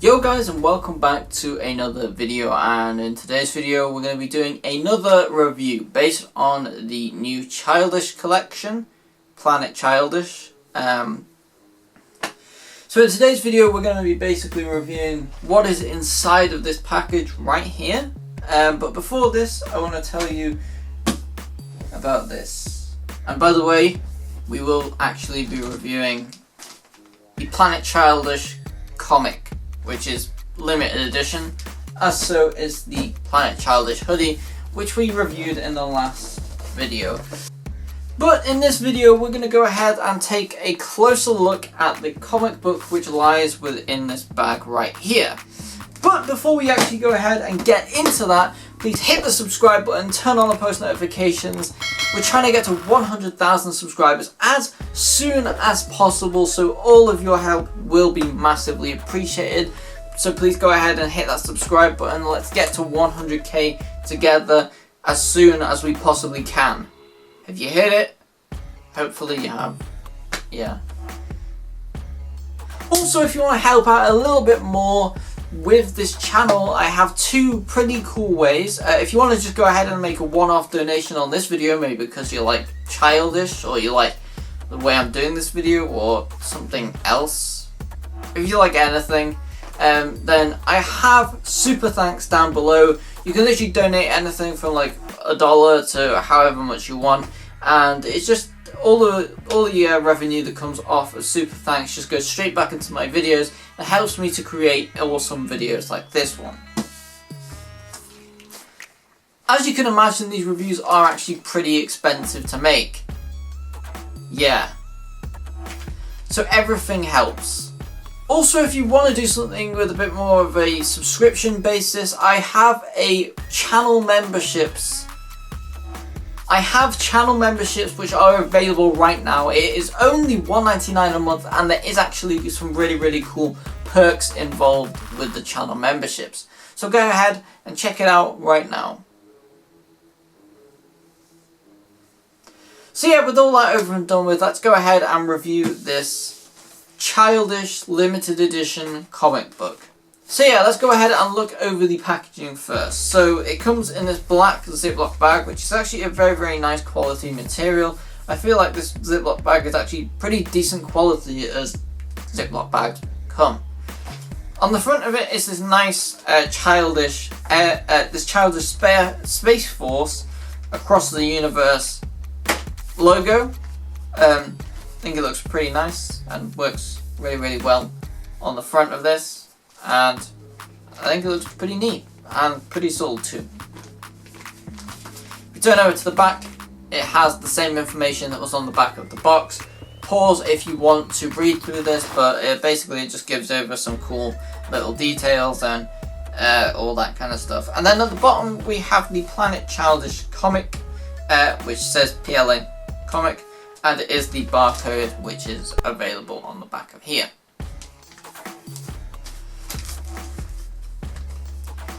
Yo guys, and welcome back to another video, and in today's video we're going to be doing another review based on the new Childish collection, Planet Childish. So in today's video we're going to be basically reviewing what is inside of this package right here. But before this I want to tell you about this. And by the way, we will actually be reviewing the Planet Childish comic, which is limited edition, as so is the Planet Childish hoodie, which we reviewed in the last video. But in this video we're going to go ahead and take a closer look at the comic book which lies within this bag right here. But before we actually go ahead and get into that, please hit the subscribe button, turn on the post notifications. We're trying to get to 100,000 subscribers as soon as possible, so all of your help will be massively appreciated. So please go ahead and hit that subscribe button. Let's get to 100k together as soon as we possibly can. Have you hit it? Hopefully you have. Yeah. Also, if you want to help out a little bit more with this channel, I have two pretty cool ways. If you want to just go ahead and make a one-off donation on this video, maybe because you like Childish or you like the way I'm doing this video or something else, if you like anything, then I have super thanks down below. You can literally donate anything from like $1 to however much you want, and it's just all the revenue that comes off of super thanks just goes straight back into my videos and helps me to create awesome videos like this one. As you can imagine, these reviews are actually pretty expensive to make. Yeah. So everything helps. Also, if you want to do something with a bit more of a subscription basis, I have channel memberships which are available right now. It is only $1.99 a month, and there is actually some really cool perks involved with the channel memberships. So go ahead and check it out right now. So yeah, with all that over and done with, let's go ahead and review this Childish limited edition comic book. So yeah, let's go ahead and look over the packaging first. So it comes in this black Ziploc bag, which is actually a very nice quality material. I feel like this Ziploc bag is actually pretty decent quality as Ziploc bags come. On the front of it is this nice Childish Space Force across the universe logo. I think it looks pretty nice and works really well on the front of this. And I think it looks pretty neat and pretty solid too. If you turn over to the back, it has the same information that was on the back of the box. Pause if you want to read through this, but it just gives over some cool little details and all that kind of stuff. And then at the bottom we have the Planet Childish comic, which says PLA comic, and it is the barcode which is available on the back of here.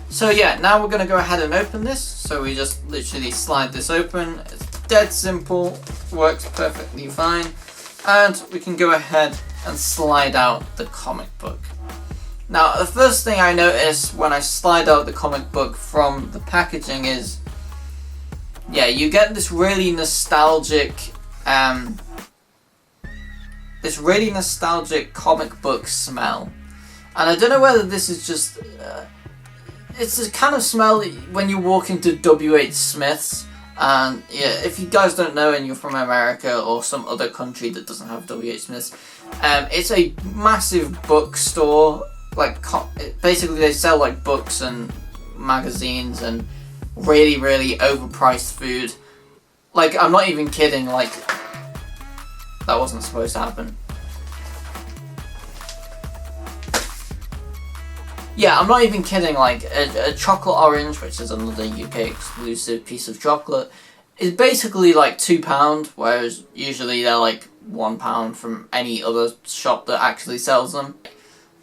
So yeah, now we're going to go ahead and open this. So we just literally slide this open. It's dead simple, works perfectly fine. And we can go ahead and slide out the comic book. Now, the first thing I notice when I slide out the comic book from the packaging is, yeah, you get this really nostalgic comic book smell. And I don't know whether this is just it's the kind of smell when you walk into WH Smith's, and yeah, if you guys don't know and you're from America or some other country that doesn't have WH Smith's, it's a massive bookstore. Like basically they sell like books and magazines and really overpriced food. Like, I'm not even kidding, like that wasn't supposed to happen. Yeah, I'm not even kidding, like a chocolate orange, which is another UK exclusive piece of chocolate, is basically like £2, whereas usually they're like £1 from any other shop that actually sells them.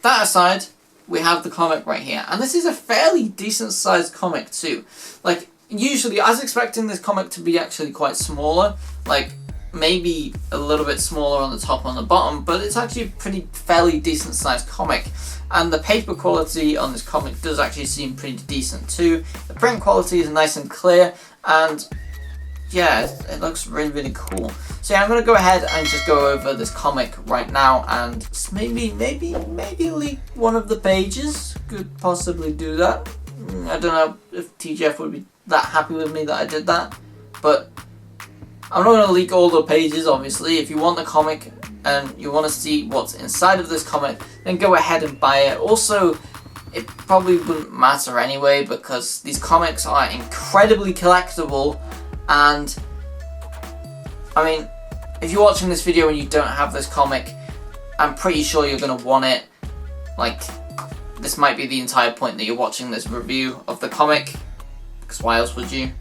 That aside, we have the comic right here, and this is a fairly decent sized comic too. Like, usually I was expecting this comic to be actually quite smaller, like maybe a little bit smaller on the top and on the bottom, but it's actually a pretty fairly decent sized comic. And the paper quality on this comic does actually seem pretty decent too. The print quality is nice and clear, and yeah, it looks really, really cool. So yeah, I'm going to go ahead and just go over this comic right now and maybe leak one of the pages. Could possibly do that. I don't know if TGF would be that happy with me that I did that, but I'm not going to leak all the pages, obviously. If you want the comic and you want to see what's inside of this comic, then go ahead and buy it. Also, it probably wouldn't matter anyway, because these comics are incredibly collectible, and I mean, if you're watching this video and you don't have this comic, I'm pretty sure you're going to want it. Like, this might be the entire point that you're watching this review of the comic, because why else would you?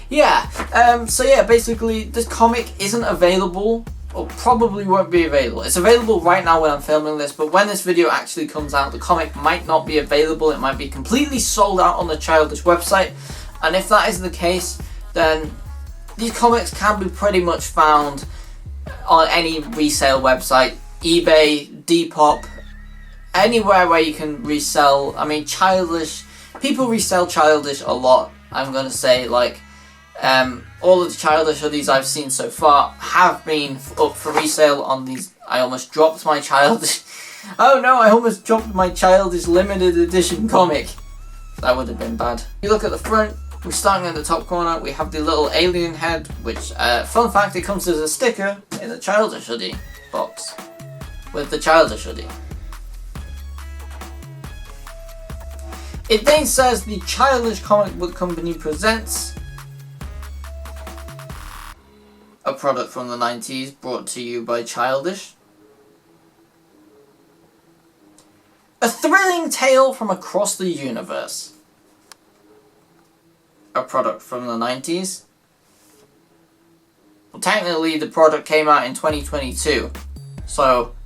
Yeah, so yeah, basically this comic isn't available, or probably won't be available. It's available right now when I'm filming this, but when this video actually comes out, the comic might not be available. It might be completely sold out on the Childish website, and if that is the case, then these comics can be pretty much found on any resale website, eBay, Depop, anywhere where you can resell. I mean, Childish, people resell Childish a lot, I'm gonna say. Like, all of the Childish hoodies I've seen so far have been up for resale on these. I almost dropped my Childish. Oh no, I almost dropped my Childish limited edition comic. That would have been bad. You look at the front, we're starting in the top corner, we have the little alien head, which, fun fact, it comes as a sticker in the Childish hoodie box. With the Childish hoodie. It then says the Childish Comic Book Company presents a product from the 90s brought to you by Childish. A thrilling tale from across the universe. A product from the 90s. Well, technically the product came out in 2022, so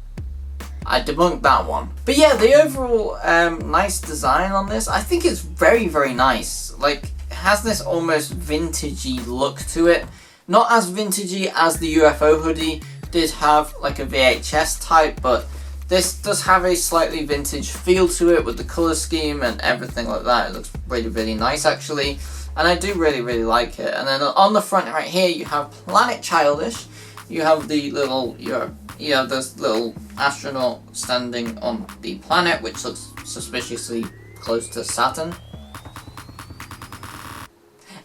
I debunked that one. But yeah, the overall nice design on this, I think it's very, very nice. Like, it has this almost vintagey look to it. Not as vintagey as the UFO hoodie did have, like a VHS type, but this does have a slightly vintage feel to it with the colour scheme and everything like that. It looks really, really nice actually, and I do really, really like it. And then on the front right here, you have Planet Childish. You have the little, you have this little astronaut standing on the planet, which looks suspiciously close to Saturn.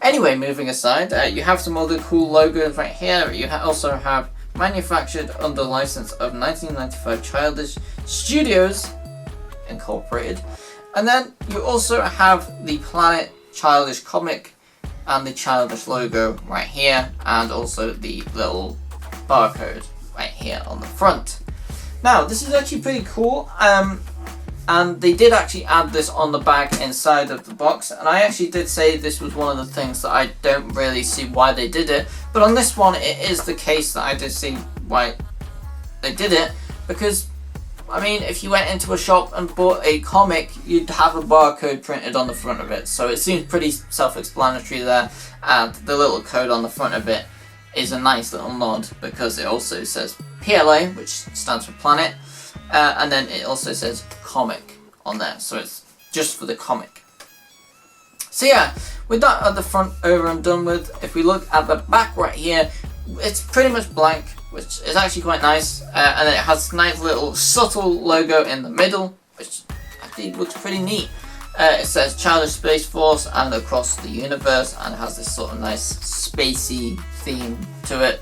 Anyway, moving aside, you have some other cool logos right here. You also have manufactured under license of 1995 Childish Studios Incorporated. And then you also have the Planet Childish comic and the Childish logo right here, and also the little barcode right here on the front. Now, this is actually pretty cool. And they did actually add this on the back inside of the box, and I actually did say this was one of the things that I don't really see why they did it, but on this one it is the case that I did see why they did it, because I mean, if you went into a shop and bought a comic, you'd have a barcode printed on the front of it, so it seems pretty self-explanatory there, and the little code on the front of it is a nice little nod, because it also says PLA, which stands for Planet, and then it also says comic on there, so it's just for the comic. So yeah, with that at the front over and done with, if we look at the back right here, it's pretty much blank, which is actually quite nice, and then it has a nice little subtle logo in the middle, which actually looks pretty neat. It says Childish Space Force and across the universe, and it has this sort of nice spacey theme to it.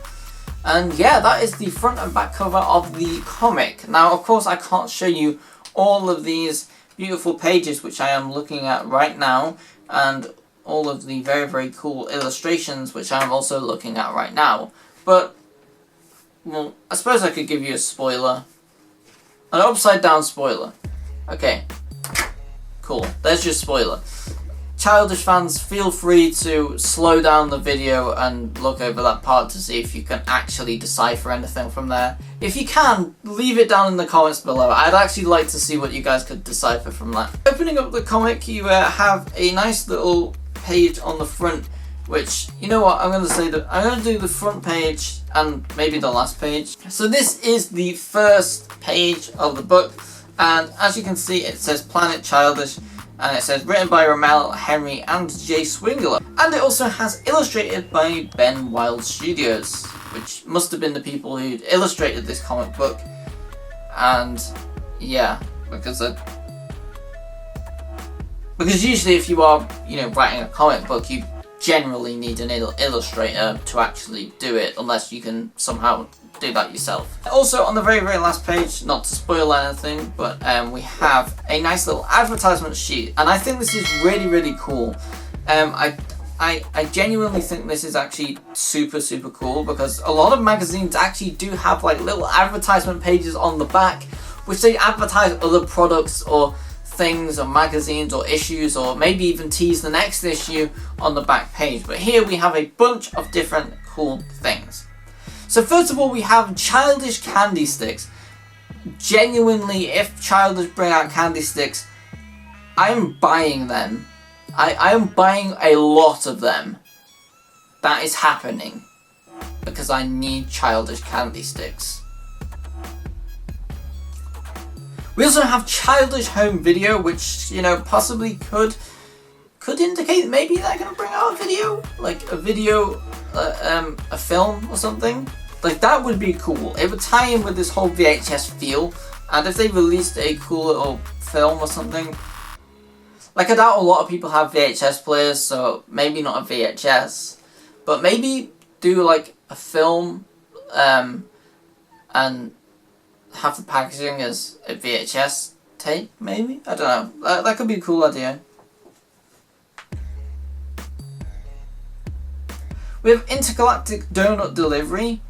And yeah, that is the front and back cover of the comic. Now, of course, I can't show you all of these beautiful pages which I am looking at right now, and all of the very, very cool illustrations which I'm also looking at right now. But, well, I suppose I could give you a spoiler. An upside down spoiler. Okay. Cool. There's your spoiler. Childish fans, feel free to slow down the video and look over that part to see if you can actually decipher anything from there. If you can, leave it down in the comments below. I'd actually like to see what you guys could decipher from that. Opening up the comic, you have a nice little page on the front which, you know what, I'm going to do the front page and maybe the last page. So this is the first page of the book, and as you can see, it says Planet Childish, and it says written by Ramel, Henry and Jay Swingler, and it also has illustrated by Ben Wild Studios, which must have been the people who illustrated this comic book. And yeah, because usually if you are, you know, writing a comic book, you generally need an illustrator to actually do it, unless you can somehow do that yourself. Also, on the very last page, not to spoil anything, but we have a nice little advertisement sheet, and I think this is really cool. I genuinely think this is actually super cool, because a lot of magazines actually do have like little advertisement pages on the back, which they advertise other products or things or magazines or issues, or maybe even tease the next issue on the back page. But here we have a bunch of different cool things. So first of all, we have Childish candy sticks. Genuinely, if Childish bring out candy sticks, I'm buying them. I am buying a lot of them. That is happening. Because I need Childish candy sticks. We also have Childish home video, which, you know, possibly could indicate maybe they're going to bring out a video. Like a video, a film or something. Like, that would be cool. It would tie in with this whole VHS feel. And if they released a cool little film or something. Like, I doubt a lot of people have VHS players, so maybe not a VHS. But maybe do like a film and have the packaging as a VHS tape, maybe? I don't know. That could be a cool idea. We have intergalactic donut delivery,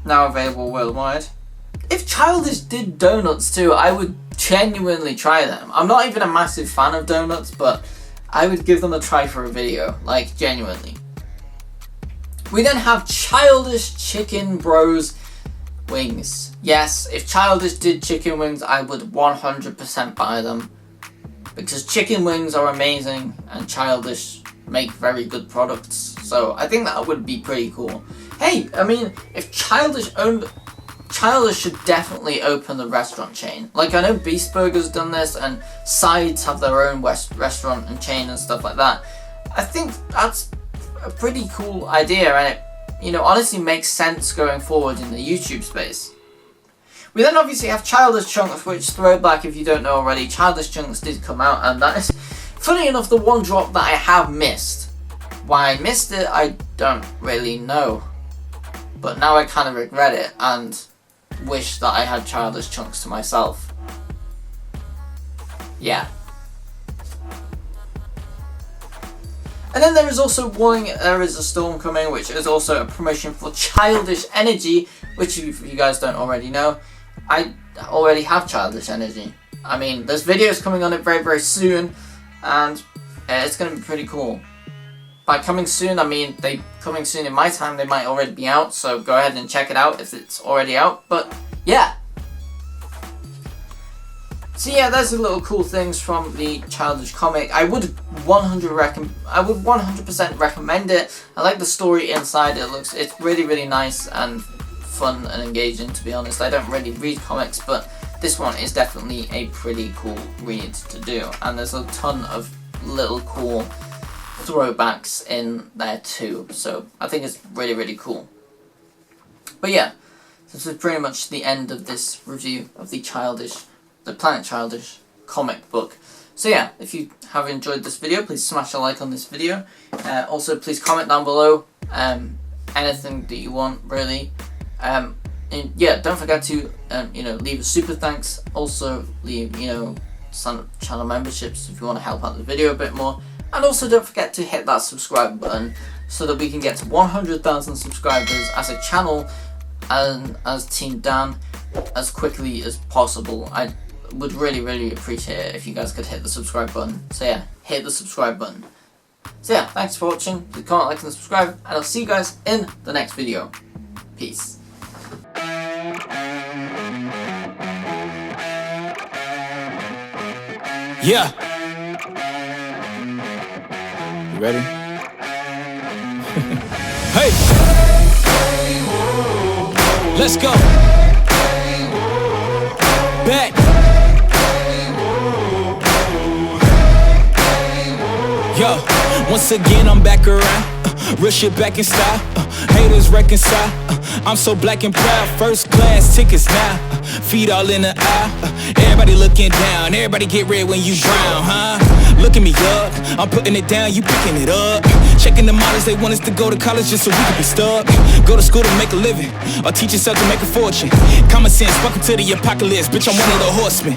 now available worldwide. If Childish did donuts too, I would genuinely try them. I'm not even a massive fan of donuts, but I would give them a try for a video, like genuinely. We then have Childish Chicken Bros wings. Yes, if Childish did chicken wings, I would 100% buy them, because chicken wings are amazing and Childish make very good products. So I think that would be pretty cool. Hey, I mean, if Childish should definitely open the restaurant chain. Like, I know Beast Burger's done this, and Sides have their own restaurant and chain and stuff like that. I think that's a pretty cool idea, and it, you know, honestly makes sense going forward in the YouTube space. We then obviously have Childish Chunks, which, throwback if you don't know already, Childish Chunks did come out, and that is, funny enough, the one drop that I have missed. Why I missed it, I don't really know. But now I kind of regret it, and wish that I had Childish Chunks to myself. Yeah. And then there is also Warning There Is a Storm Coming, which is also a promotion for Childish Energy, which if you guys don't already know, I already have Childish Energy. I mean, there's videos coming on it very soon, and it's going to be pretty cool. By coming soon, I mean coming soon in my time, they might already be out, so go ahead and check it out if it's already out. But yeah. So yeah, there's the little cool things from the Childish comic. I would 100% recommend it. I like the story inside. It's really nice and fun and engaging, to be honest. I don't really read comics, but this one is definitely a pretty cool read to do, and there's a ton of little cool throwbacks in there too, so I think it's really cool. But yeah, this is pretty much the end of this review of the Planet Childish comic book. So yeah, if you have enjoyed this video, please smash a like on this video. Also, please comment down below anything that you want, really. And yeah, don't forget to you know, leave a super thanks. Also leave, you know, some channel memberships if you want to help out the video a bit more. And also don't forget to hit that subscribe button so that we can get to 100,000 subscribers as a channel and as Team Dan as quickly as possible. I would really appreciate it if you guys could hit the subscribe button. So yeah, hit the subscribe button. So yeah, thanks for watching. Please comment, like and subscribe, and I'll see you guys in the next video. Peace. Yeah. You ready? Hey, let's go. Back. Yo, once again I'm back around. Real shit back in style. Haters reconcile. I'm so black and proud. First class tickets now. Feet all in the aisle. Everybody looking down. Everybody get red when you brown, huh? Look at me up. I'm putting it down, you picking it up. Checking the models, they want us to go to college just so we can be stuck. Go to school to make a living, or teach yourself to make a fortune. Common sense, welcome to the apocalypse. Bitch, I'm one of the horsemen.